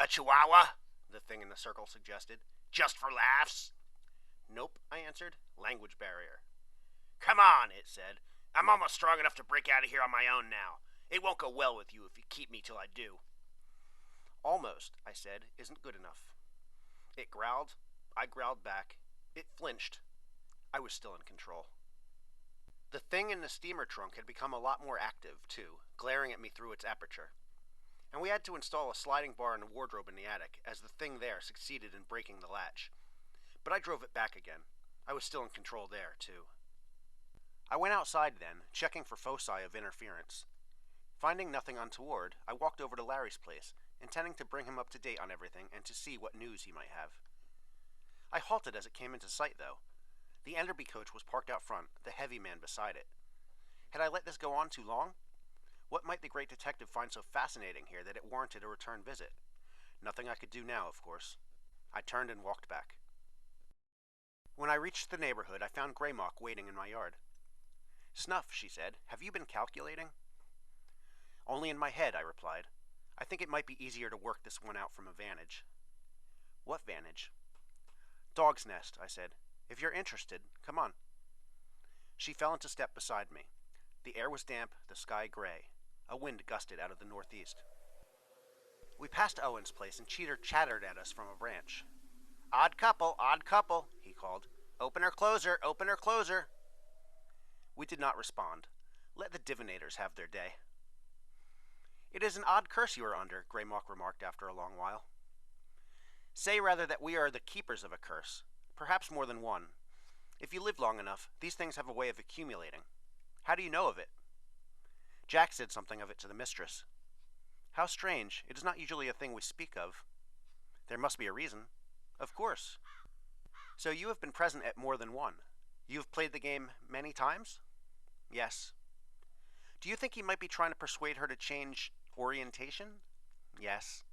A chihuahua? The thing in the circle suggested. Just for laughs? Nope, I answered. Language barrier. Come on, it said. I'm almost strong enough to break out of here on my own now. It won't go well with you if you keep me till I do. Almost, I said, isn't good enough. It growled. I growled back. It flinched. I was still in control. The thing in the steamer trunk had become a lot more active, too, glaring at me through its aperture. And we had to install a sliding bar and a wardrobe in the attic, as the thing there succeeded in breaking the latch. But I drove it back again. I was still in control there, too. I went outside then, checking for foci of interference. Finding nothing untoward, I walked over to Larry's place, intending to bring him up to date on everything and to see what news he might have. I halted as it came into sight, though. The Enderby coach was parked out front, the heavy man beside it. Had I let this go on too long? What might the great detective find so fascinating here that it warranted a return visit? Nothing I could do now, of course. I turned and walked back. When I reached the neighborhood, I found Greymock waiting in my yard. Snuff, she said, have you been calculating? Only in my head, I replied. I think it might be easier to work this one out from a vantage. What vantage? Dog's nest, I said. If you're interested, come on. She fell into step beside me. The air was damp, the sky gray. A wind gusted out of the northeast. We passed Owen's place and Cheater chattered at us from a branch. Odd couple, he called. Opener closer, opener closer. We did not respond. Let the divinators have their day. It is an odd curse you are under, Greymock remarked after a long while. Say rather that we are the keepers of a curse, perhaps more than one. If you live long enough, these things have a way of accumulating. How do you know of it? Jack said something of it to the mistress. How strange, it is not usually a thing we speak of. There must be a reason. Of course. So you have been present at more than one. You have played the game many times? Yes. Do you think he might be trying to persuade her to change orientation? Yes.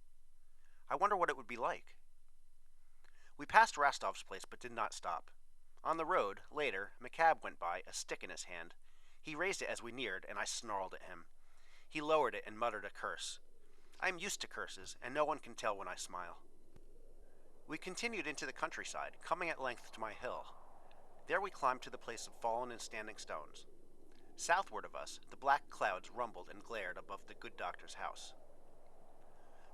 I wonder what it would be like. We passed Rastov's place but did not stop. On the road, later, McCabe went by, a stick in his hand. He raised it as we neared, and I snarled at him. He lowered it and muttered a curse. I am used to curses, and no one can tell when I smile. We continued into the countryside, coming at length to my hill. There we climbed to the place of fallen and standing stones. Southward of us, the black clouds rumbled and glared above the good doctor's house.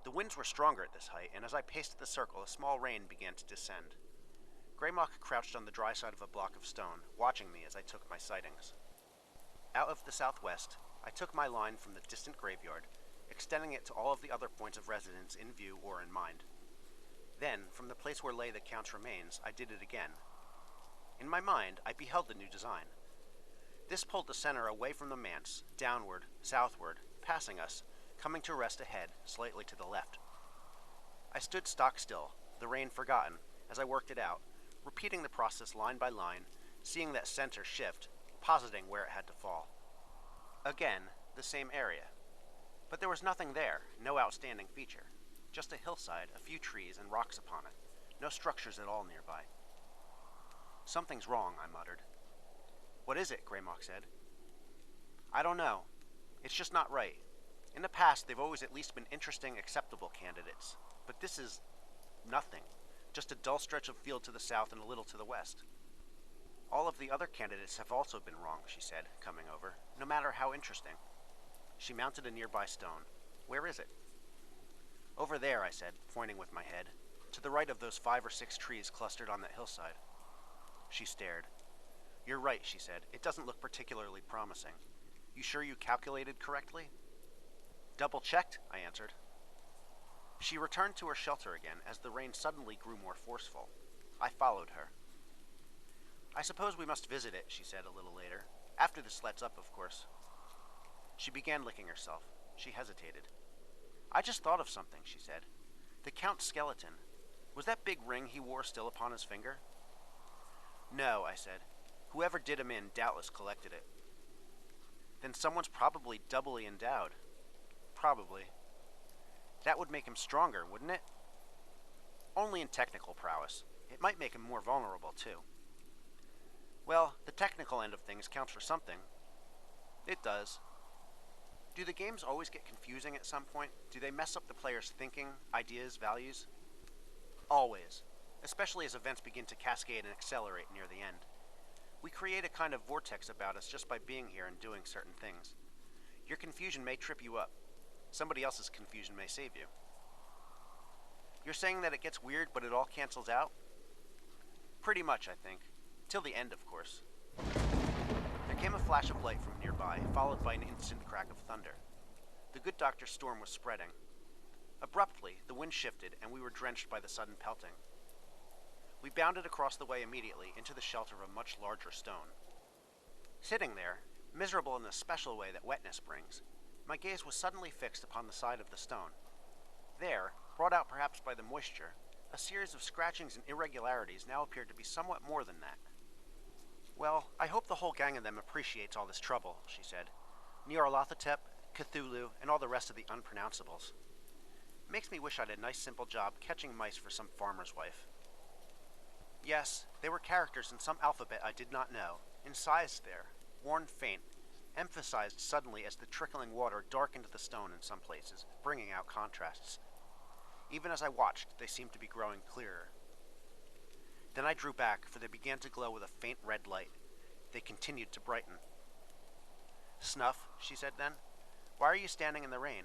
The winds were stronger at this height, and as I paced the circle, a small rain began to descend. Greymock crouched on the dry side of a block of stone, watching me as I took my sightings. Out of the southwest, I took my line from the distant graveyard, extending it to all of the other points of residence in view or in mind. Then, from the place where lay the Count's remains, I did it again. In my mind, I beheld the new design. This pulled the center away from the manse, downward, southward, passing us, coming to rest ahead, slightly to the left. I stood stock still, the rain forgotten, as I worked it out, repeating the process line by line, seeing that center shift, positing where it had to fall. Again, the same area. But there was nothing there, no outstanding feature. Just a hillside, a few trees, and rocks upon it. No structures at all nearby. Something's wrong, I muttered. What is it? Greymock said. I don't know. It's just not right. In the past, they've always at least been interesting, acceptable candidates. But this is nothing. Just a dull stretch of field to the south and a little to the west. All of the other candidates have also been wrong, she said, coming over, no matter how interesting. She mounted a nearby stone. Where is it? Over there, I said, pointing with my head, to the right of those 5 or 6 trees clustered on that hillside. She stared. You're right, she said. It doesn't look particularly promising. You sure you calculated correctly? Double-checked, I answered. She returned to her shelter again as the rain suddenly grew more forceful. I followed her. I suppose we must visit it, she said a little later. After this lets up, of course. She began licking herself. She hesitated. I just thought of something, she said. The Count's skeleton. Was that big ring he wore still upon his finger? No, I said. Whoever did him in doubtless collected it. Then someone's probably doubly endowed. Probably. That would make him stronger, wouldn't it? Only in technical prowess. It might make him more vulnerable, too. Well, the technical end of things counts for something. It does. Do the games always get confusing at some point? Do they mess up the player's thinking, ideas, values? Always, especially as events begin to cascade and accelerate near the end. We create a kind of vortex about us just by being here and doing certain things. Your confusion may trip you up. Somebody else's confusion may save you. You're saying that it gets weird, but it all cancels out? Pretty much, I think. Till the end, of course. There came a flash of light from nearby, followed by an instant crack of thunder. The good doctor's storm was spreading. Abruptly, the wind shifted, and we were drenched by the sudden pelting. We bounded across the way immediately into the shelter of a much larger stone. Sitting there, miserable in the special way that wetness brings, my gaze was suddenly fixed upon the side of the stone. There, brought out perhaps by the moisture, a series of scratchings and irregularities now appeared to be somewhat more than that. Well, I hope the whole gang of them appreciates all this trouble, she said. Nyarlathotep, Cthulhu, and all the rest of the unpronounceables. Makes me wish I'd a nice simple job catching mice for some farmer's wife. Yes, they were characters in some alphabet I did not know, incised there, worn faint, emphasized suddenly as the trickling water darkened the stone in some places, bringing out contrasts. Even as I watched, they seemed to be growing clearer. Then I drew back, for they began to glow with a faint red light. They continued to brighten. Snuff, she said then. Why are you standing in the rain?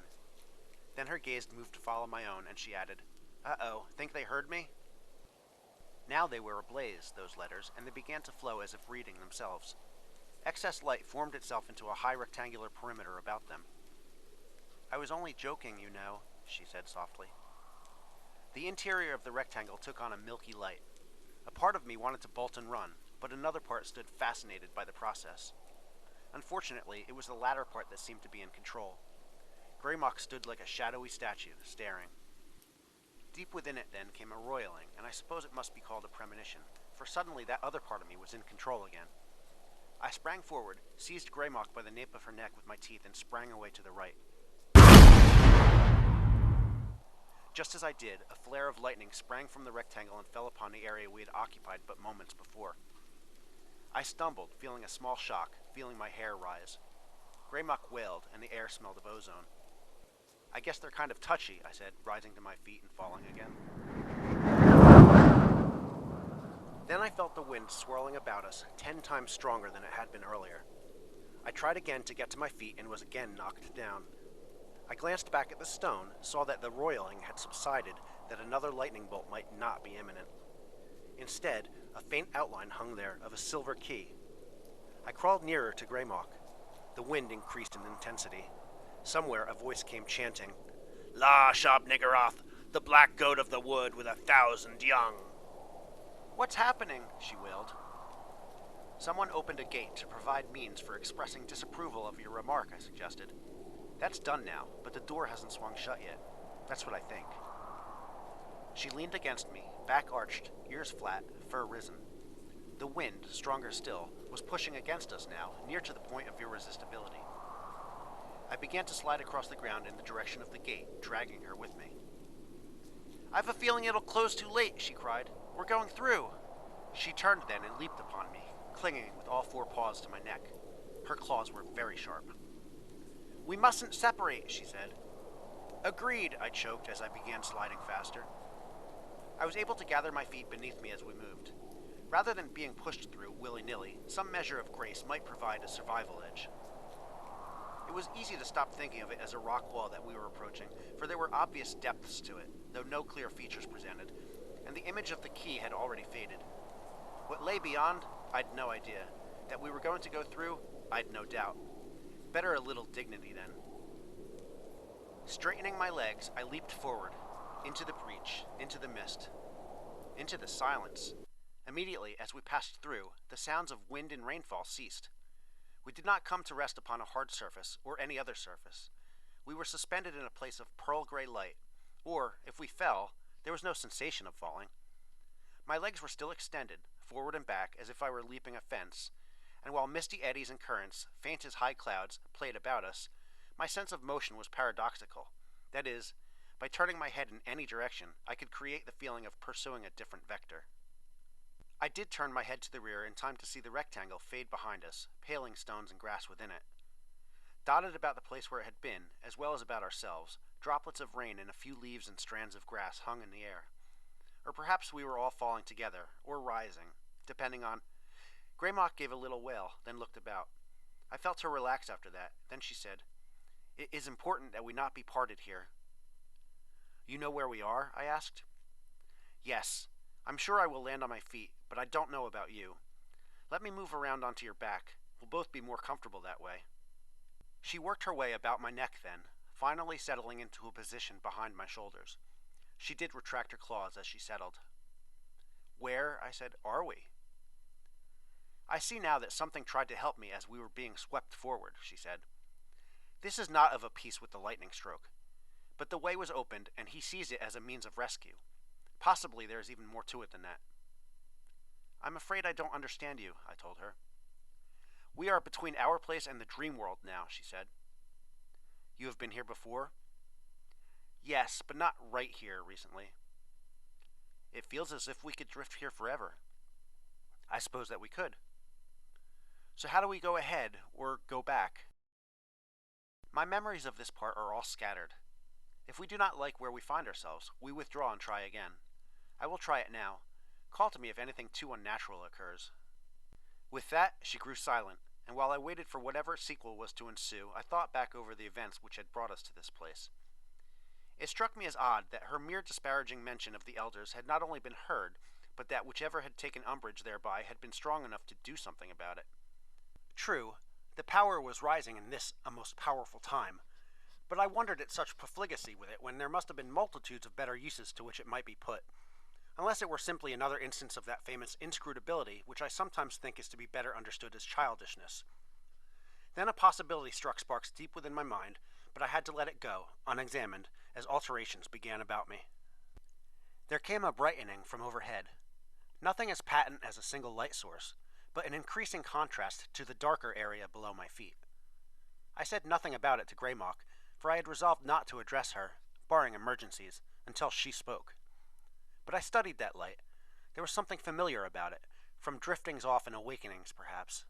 Then her gaze moved to follow my own, and she added, Uh-oh, think they heard me? Now they were ablaze, those letters, and they began to flow as if reading themselves. Excess light formed itself into a high rectangular perimeter about them. I was only joking, you know, she said softly. The interior of the rectangle took on a milky light. A part of me wanted to bolt and run, but another part stood fascinated by the process. Unfortunately, it was the latter part that seemed to be in control. Greymock stood like a shadowy statue, staring. Deep within it then came a roiling, and I suppose it must be called a premonition, for suddenly that other part of me was in control again. I sprang forward, seized Greymock by the nape of her neck with my teeth, and sprang away to the right. Just as I did, a flare of lightning sprang from the rectangle and fell upon the area we had occupied but moments before. I stumbled, feeling a small shock, feeling my hair rise. Greymock wailed, and the air smelled of ozone. I guess they're kind of touchy, I said, rising to my feet and falling again. Then I felt the wind swirling about us, 10 times stronger than it had been earlier. I tried again to get to my feet and was again knocked down. I glanced back at the stone, saw that the roiling had subsided, that another lightning bolt might not be imminent. Instead, a faint outline hung there of a silver key. I crawled nearer to Greymock. The wind increased in intensity. Somewhere a voice came chanting, La Shab Niggurath, the black goat of the wood with 1,000 young. What's happening? She wailed. Someone opened a gate to provide means for expressing disapproval of your remark, I suggested. That's done now, but the door hasn't swung shut yet. That's what I think. She leaned against me, back arched, ears flat, fur risen. The wind, stronger still, was pushing against us now, near to the point of irresistibility. I began to slide across the ground in the direction of the gate, dragging her with me. I've a feeling it'll close too late, she cried. We're going through. She turned then and leaped upon me, clinging with all 4 paws to my neck. Her claws were very sharp. We mustn't separate, she said. Agreed, I choked as I began sliding faster. I was able to gather my feet beneath me as we moved. Rather than being pushed through willy-nilly, some measure of grace might provide a survival edge. It was easy to stop thinking of it as a rock wall that we were approaching, for there were obvious depths to it, though no clear features presented, and the image of the key had already faded. What lay beyond, I'd no idea. That we were going to go through, I'd no doubt. Better a little dignity then. Straightening my legs, I leaped forward, into the breach, into the mist, into the silence. Immediately, as we passed through, the sounds of wind and rainfall ceased. We did not come to rest upon a hard surface, or any other surface. We were suspended in a place of pearl-gray light, or, if we fell, there was no sensation of falling. My legs were still extended, forward and back, as if I were leaping a fence, and while misty eddies and currents, faint as high clouds, played about us, my sense of motion was paradoxical. That is, by turning my head in any direction, I could create the feeling of pursuing a different vector. I did turn my head to the rear in time to see the rectangle fade behind us, paling stones and grass within it. Dotted about the place where it had been, as well as about ourselves, droplets of rain and a few leaves and strands of grass hung in the air. Or perhaps we were all falling together, or rising, depending on... Greymock gave a little wail, then looked about. I felt her relax after that. Then she said, "It is important that we not be parted here." "You know where we are?" I asked. "Yes. I'm sure I will land on my feet, but I don't know about you. Let me move around onto your back. We'll both be more comfortable that way." She worked her way about my neck then, finally settling into a position behind my shoulders. She did retract her claws as she settled. "Where," I said, "are we?" "I see now that something tried to help me as we were being swept forward," she said. "This is not of a piece with the lightning stroke. But the way was opened, and he sees it as a means of rescue. Possibly there is even more to it than that." "I'm afraid I don't understand you," I told her. "We are between our place and the dream world now," she said. "You have been here before?" "Yes, but not right here recently." "It feels as if we could drift here forever." "I suppose that we could." "So how do we go ahead, or go back?" My memories of this part are all scattered. If we do not like where we find ourselves, we withdraw and try again. I will try it now. Call to me if anything too unnatural occurs. With that, she grew silent, and while I waited for whatever sequel was to ensue, I thought back over the events which had brought us to this place. It struck me as odd that her mere disparaging mention of the elders had not only been heard, but that whichever had taken umbrage thereby had been strong enough to do something about it. True, the power was rising in this a most powerful time, but I wondered at such profligacy with it when there must have been multitudes of better uses to which it might be put, unless it were simply another instance of that famous inscrutability which I sometimes think is to be better understood as childishness. Then a possibility struck sparks deep within my mind, but I had to let it go, unexamined, as alterations began about me. There came a brightening from overhead. Nothing as patent as a single light source, but an increasing contrast to the darker area below my feet. I said nothing about it to Greymock, for I had resolved not to address her, barring emergencies, until she spoke. But I studied that light. There was something familiar about it, from driftings off and awakenings, perhaps.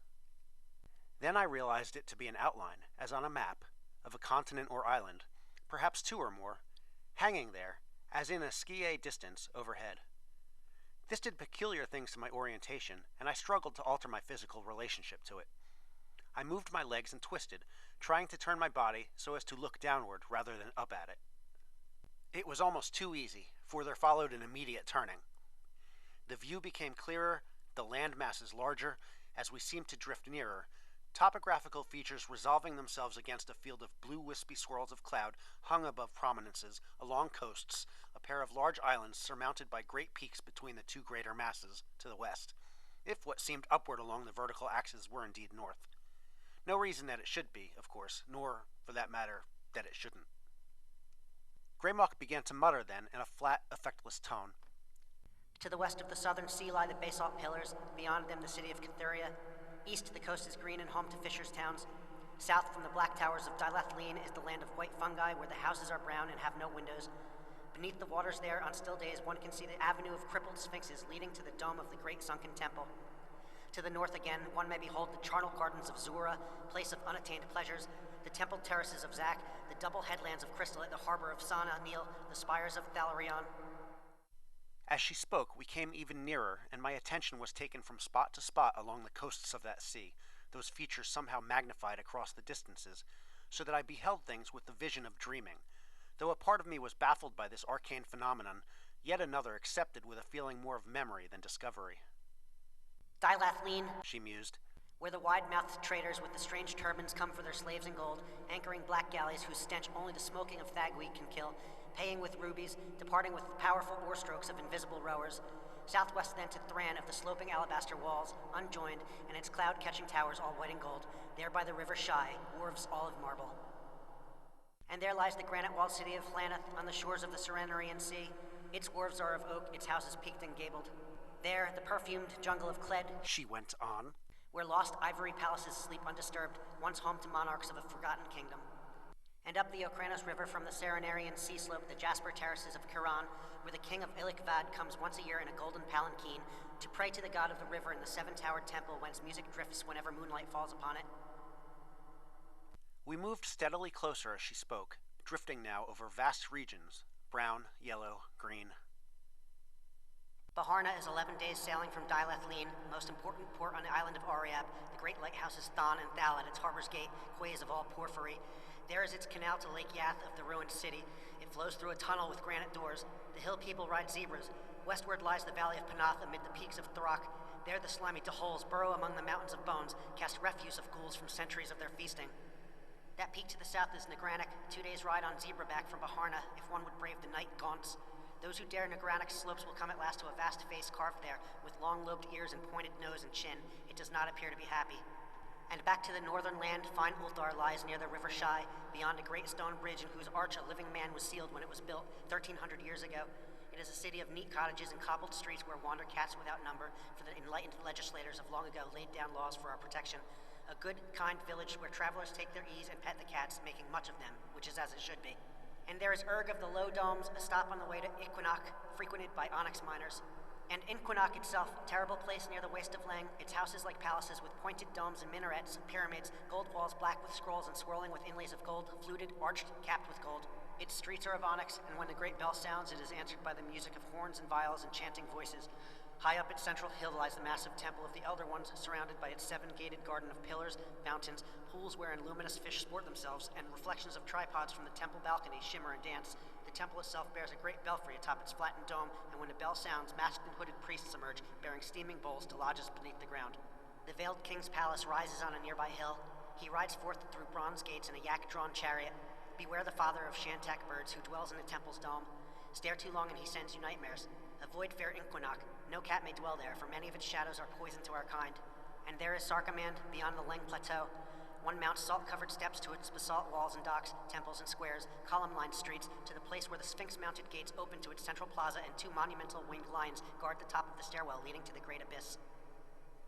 Then I realized it to be an outline, as on a map, of a continent or island, perhaps two or more, hanging there, as in a skié distance, overhead. This did peculiar things to my orientation, and I struggled to alter my physical relationship to it. I moved my legs and twisted, trying to turn my body so as to look downward rather than up at it. It was almost too easy, for there followed an immediate turning. The view became clearer, the land masses larger, as we seemed to drift nearer, topographical features resolving themselves against a field of blue wispy swirls of cloud hung above prominences, along coasts, a pair of large islands surmounted by great peaks between the two greater masses, to the west, if what seemed upward along the vertical axis were indeed north. No reason that it should be, of course, nor, for that matter, that it shouldn't. Greymock began to mutter then, in a flat, effectless tone. To the west of the southern sea lie the basalt pillars, beyond them the city of Cytherea. East the coast is green and home to fishers' towns. South from the black towers of Zelazny is the land of white fungi, where the houses are brown and have no windows. Beneath the waters there, on still days, one can see the avenue of crippled sphinxes leading to the dome of the great sunken temple. To the north again, one may behold the charnel gardens of Zura, place of unattained pleasures, the temple terraces of Zak, the double headlands of crystal at the harbor of Sana Nil, the spires of Thalarion. As she spoke, we came even nearer, and my attention was taken from spot to spot along the coasts of that sea, those features somehow magnified across the distances, so that I beheld things with the vision of dreaming. Though a part of me was baffled by this arcane phenomenon, yet another accepted with a feeling more of memory than discovery. Dilathleen, She mused. Where the wide-mouthed traders with the strange turbans come for their slaves and gold, anchoring black galleys whose stench only the smoking of thagweed can kill, paying with rubies, departing with the powerful oar-strokes of invisible rowers. Southwest then to Thran of the sloping alabaster walls, unjoined, and its cloud-catching towers all white and gold, there by the river Shai, wharves all of marble. And there lies the granite-walled city of Llaneth on the shores of the Serenarian Sea. Its wharves are of oak, its houses peaked and gabled. There, the perfumed jungle of Cled, She went on. Where lost ivory palaces sleep undisturbed, once home to monarchs of a forgotten kingdom. And up the Okranos River from the Serenarian sea slope, the jasper terraces of Kiran, where the king of Ilikvad comes once a year in a golden palanquin to pray to the god of the river in the seven-towered temple whence music drifts whenever moonlight falls upon it. We moved steadily closer as she spoke, drifting now over vast regions, brown, yellow, green. Baharna is 11 days sailing from Dilathleen, the most important port on the island of Ariab. The great lighthouses Thon and Thal at its harbor's gate, quays of all porphyry. There is its canal to Lake Yath of the ruined city. It flows through a tunnel with granite doors. The hill people ride zebras. Westward lies the valley of Panath amid the peaks of Thrak. There the slimy Dahols burrow among the mountains of bones, cast refuse of ghouls from centuries of their feasting. That peak to the south is Nagranic, 2 days' ride on zebraback from Baharna, if one would brave the night gaunts. Those who dare Nagranic's slopes will come at last to a vast face carved there, with long-lobed ears and pointed nose and chin. It does not appear to be happy. And back to the northern land, fine Ulthar lies near the River Shai, beyond a great stone bridge in whose arch a living man was sealed when it was built 1,300 years ago. It is a city of neat cottages and cobbled streets where wander cats without number, for the enlightened legislators of long ago laid down laws for our protection. A good, kind village where travelers take their ease and pet the cats, making much of them, which is as it should be. And there is Urg of the Low Domes, a stop on the way to Iquinok, frequented by onyx miners. And Inquinok itself, terrible place near the waste of Lang, its houses like palaces with pointed domes and minarets, pyramids, gold walls black with scrolls and swirling with inlays of gold, fluted, arched, capped with gold. Its streets are of onyx, and when the great bell sounds, it is answered by the music of horns and viols and chanting voices. High up its central hill lies the massive temple of the Elder Ones, surrounded by its seven-gated garden of pillars, fountains, pools wherein luminous fish sport themselves, and reflections of tripods from the temple balcony shimmer and dance. The temple itself bears a great belfry atop its flattened dome, and when a bell sounds, masked and hooded priests emerge, bearing steaming bowls to lodges beneath the ground. The veiled king's palace rises on a nearby hill. He rides forth through bronze gates in a yak-drawn chariot. Beware the father of Shantak birds who dwells in the temple's dome. Stare too long and he sends you nightmares. Avoid fair Inquinok. No cat may dwell there, for many of its shadows are poison to our kind. And there is Sarkamand, beyond the Leng Plateau. One mounts salt-covered steps to its basalt walls and docks, temples and squares, column-lined streets, to the place where the Sphinx-mounted gates open to its central plaza and two monumental winged lions guard the top of the stairwell leading to the great abyss.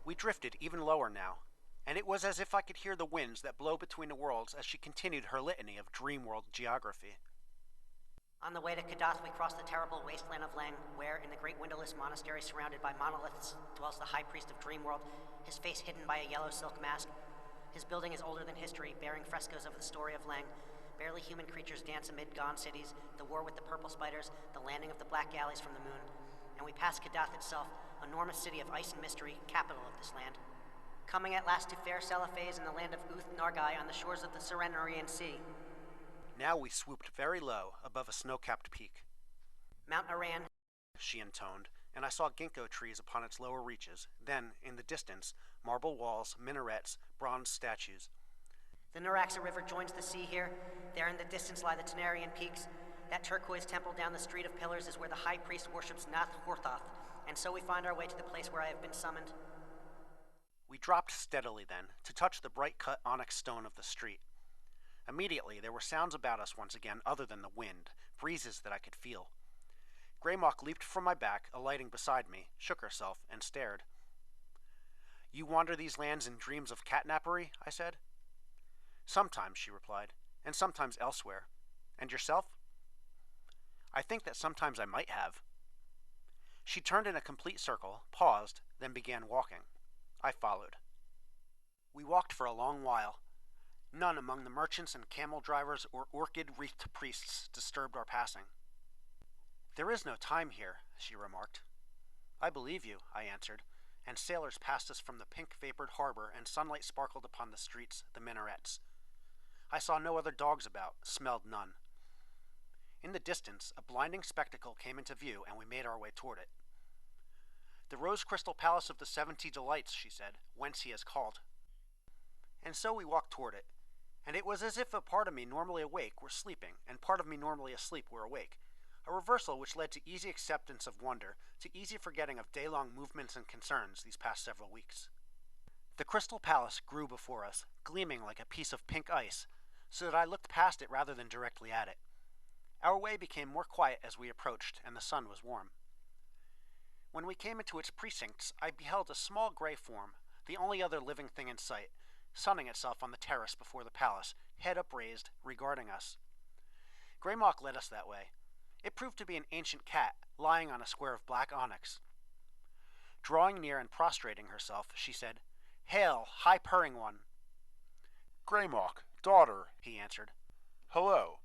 We drifted even lower now, and it was as if I could hear the winds that blow between the worlds as she continued her litany of dream-world geography. On the way to Kadath, we crossed the terrible wasteland of Lang, where, in the great windowless monastery surrounded by monoliths, dwells the high priest of Dreamworld, his face hidden by a yellow silk mask. His building is older than history, bearing frescoes of the story of Lang. Barely human creatures dance amid gone cities, the war with the purple spiders, the landing of the black galleys from the moon. And we pass Kadath itself, enormous city of ice and mystery, capital of this land. Coming at last to fair Celaphase in the land of Uth Nargai on the shores of the Serenarian Sea. Now we swooped very low above a snow-capped peak. Mount Aran, she intoned, and I saw ginkgo trees upon its lower reaches. Then, in the distance, marble walls, minarets, bronze statues. The Nuraxa River joins the sea here. There in the distance lie the Tenarian peaks. That turquoise temple down the street of pillars is where the high priest worships Nath Horthoth, and so we find our way to the place where I have been summoned. We dropped steadily then, to touch the bright-cut onyx stone of the street. Immediately, there were sounds about us once again other than the wind, breezes that I could feel. Greymock leaped from my back, alighting beside me, shook herself, and stared. You wander these lands in dreams of catnapery? I said. Sometimes, she replied, and sometimes elsewhere. And yourself? I think that sometimes I might have. She turned in a complete circle, paused, then began walking. I followed. We walked for a long while. None among the merchants and camel drivers or orchid-wreathed priests disturbed our passing. There is no time here, she remarked. I believe you, I answered, and sailors passed us from the pink-vapored harbor and sunlight sparkled upon the streets, the minarets. I saw no other dogs about, smelled none. In the distance, a blinding spectacle came into view and we made our way toward it. The rose-crystal palace of the 70 delights, she said, whence he is called. And so we walked toward it. And it was as if a part of me normally awake were sleeping, and part of me normally asleep were awake, a reversal which led to easy acceptance of wonder, to easy forgetting of day-long movements and concerns these past several weeks. The crystal palace grew before us, gleaming like a piece of pink ice, so that I looked past it rather than directly at it. Our way became more quiet as we approached, and the sun was warm. When we came into its precincts, I beheld a small gray form, the only other living thing in sight, sunning itself on the terrace before the palace, head upraised, regarding us. Greymock led us that way. It proved to be an ancient cat, lying on a square of black onyx. Drawing near and prostrating herself, she said, Hail, high-purring one! Greymock, Daughter, he answered. hello.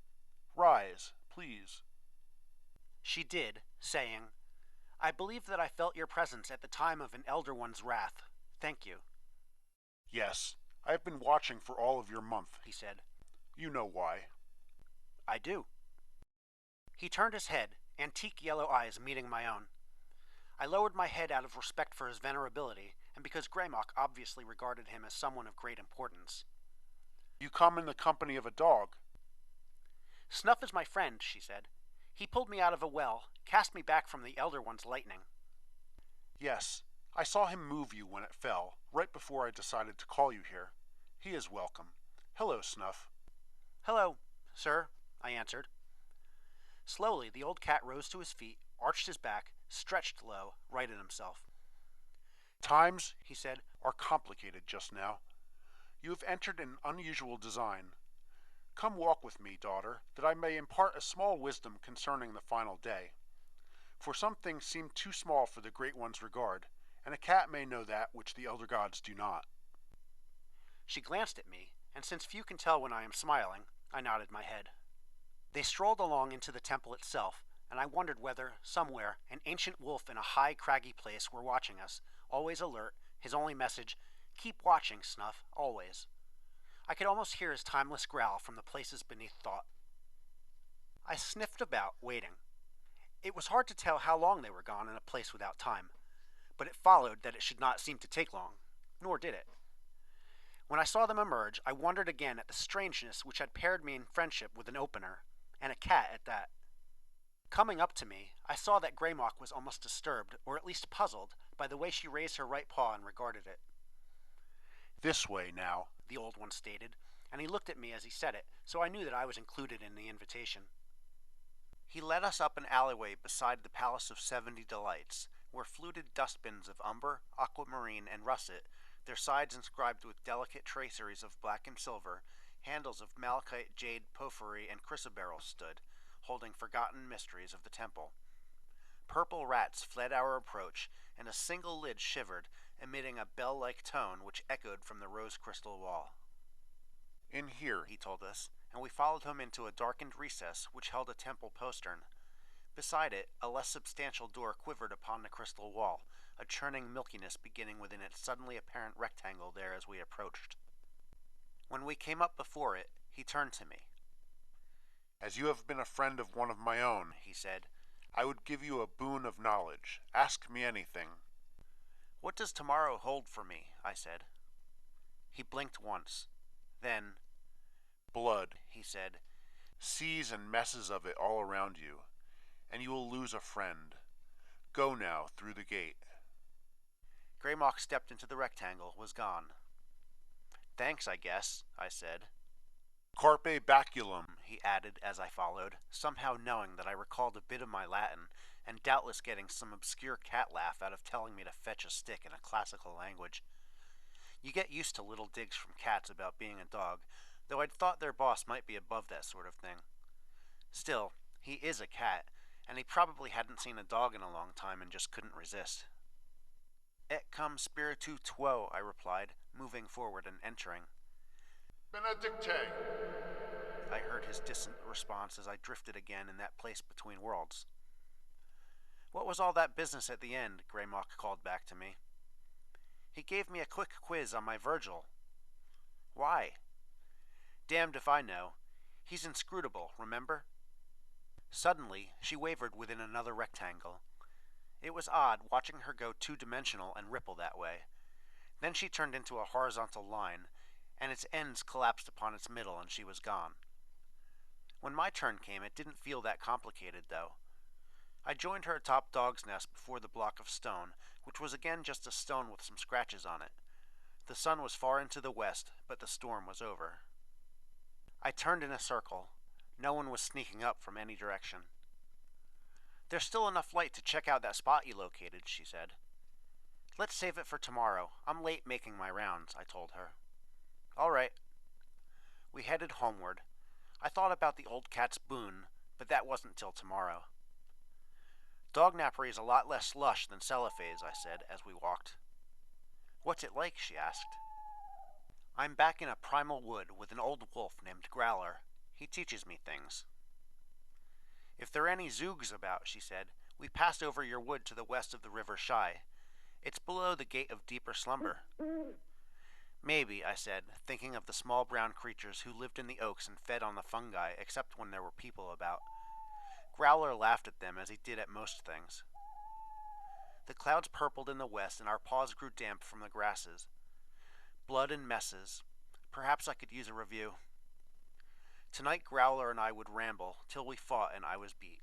Rise, please. She did, saying, I believe that I felt your presence at the time of an elder one's wrath. Thank you, Yes, I have been watching for all of your month. he said. You know why. I do. He turned his head, antique yellow eyes meeting my own. I lowered my head out of respect for his venerability, and because Greymock obviously regarded him as someone of great importance. You come in the company of a dog. Snuff is my friend, she said. He pulled me out of a well, cast me back from the Elder One's lightning. Yes, I saw him move you when it fell, right before I decided to call you here. He is welcome. Hello, Snuff. Hello, sir, I answered. Slowly, the old cat rose to his feet, arched his back, stretched low, righted himself. Times, He said, are complicated just now. You have entered an unusual design. Come walk with me, daughter, that I may impart a small wisdom concerning the final day. For some things seem too small for the Great One's regard, and a cat may know that which the elder gods do not. She glanced at me, and since few can tell when I am smiling, I nodded my head. They strolled along into the temple itself, and I wondered whether, somewhere, an ancient wolf in a high, craggy place were watching us, always alert, his only message, keep watching, Snuff, always. I could almost hear his timeless growl from the places beneath thought. I sniffed about, waiting. It was hard to tell how long they were gone in a place without time, but it followed that it should not seem to take long, nor did it. When I saw them emerge, I wondered again at the strangeness which had paired me in friendship with an opener, and a cat at that. Coming up to me, I saw that Greymock was almost disturbed, or at least puzzled, by the way she raised her right paw and regarded it. This way now, The old one stated, and he looked at me as he said it, so I knew that I was included in the invitation. He led us up an alleyway beside the Palace of 70 Delights, where fluted dustbins of umber, aquamarine, and russet, their sides inscribed with delicate traceries of black and silver, handles of malachite, jade, porphyry, and chrysoberyl stood, holding forgotten mysteries of the temple. Purple rats fled our approach, and a single lid shivered, emitting a bell-like tone which echoed from the rose crystal wall. in here, He told us, and we followed him into a darkened recess which held a temple postern. Beside it, a less substantial door quivered upon the crystal wall, a churning milkiness beginning within its suddenly apparent rectangle there as we approached. When we came up before it, he turned to me. As you have been a friend of one of my own, He said, I would give you a boon of knowledge. Ask me anything. What does tomorrow hold for me? I said. He blinked once. Then, Blood, he said, seas and messes of it all around you, and you will lose a friend. Go now through the gate. Greymock stepped into the rectangle, was gone. Thanks, I guess, I said. Carpe baculum. He added as I followed, somehow knowing that I recalled a bit of my Latin, and doubtless getting some obscure cat laugh out of telling me to fetch a stick in a classical language. You get used to little digs from cats about being a dog, though I'd thought their boss might be above that sort of thing. Still, he is a cat, and he probably hadn't seen a dog in a long time and just couldn't resist. Et cum spiritu tuo, I replied, moving forward and entering. Benedicte. I heard his distant response as I drifted again in that place between worlds. What was all that business at the end? Greymock called back to me. He gave me a quick quiz on my Virgil. Why? Damned if I know. He's inscrutable, remember? Suddenly, she wavered within another rectangle. It was odd watching her go two-dimensional and ripple that way. Then she turned into a horizontal line, and its ends collapsed upon its middle and she was gone. When my turn came, it didn't feel that complicated, though. I joined her atop Dog's Nest before the block of stone, which was again just a stone with some scratches on it. The sun was far into the west, but the storm was over. I turned in a circle. No one was sneaking up from any direction. There's still enough light to check out that spot you located, she said. Let's save it for tomorrow. I'm late making my rounds, I told her. All right. We headed homeward. I thought about the old cat's boon, but that wasn't till tomorrow. Dog nappery is a lot less lush than cellophase, I said as we walked. What's it like? She asked. I'm back in a primal wood with an old wolf named Growler. He teaches me things. If there are any Zoogs about, she said, we passed over your wood to the west of the River Shy. It's below the Gate of Deeper Slumber. Maybe, I said, thinking of the small brown creatures who lived in the oaks and fed on the fungi, except when there were people about. Growler laughed at them as he did at most things. The clouds purpled in the west and our paws grew damp from the grasses. Blood and messes. Perhaps I could use a review. Tonight Growler and I would ramble till we fought and I was beat.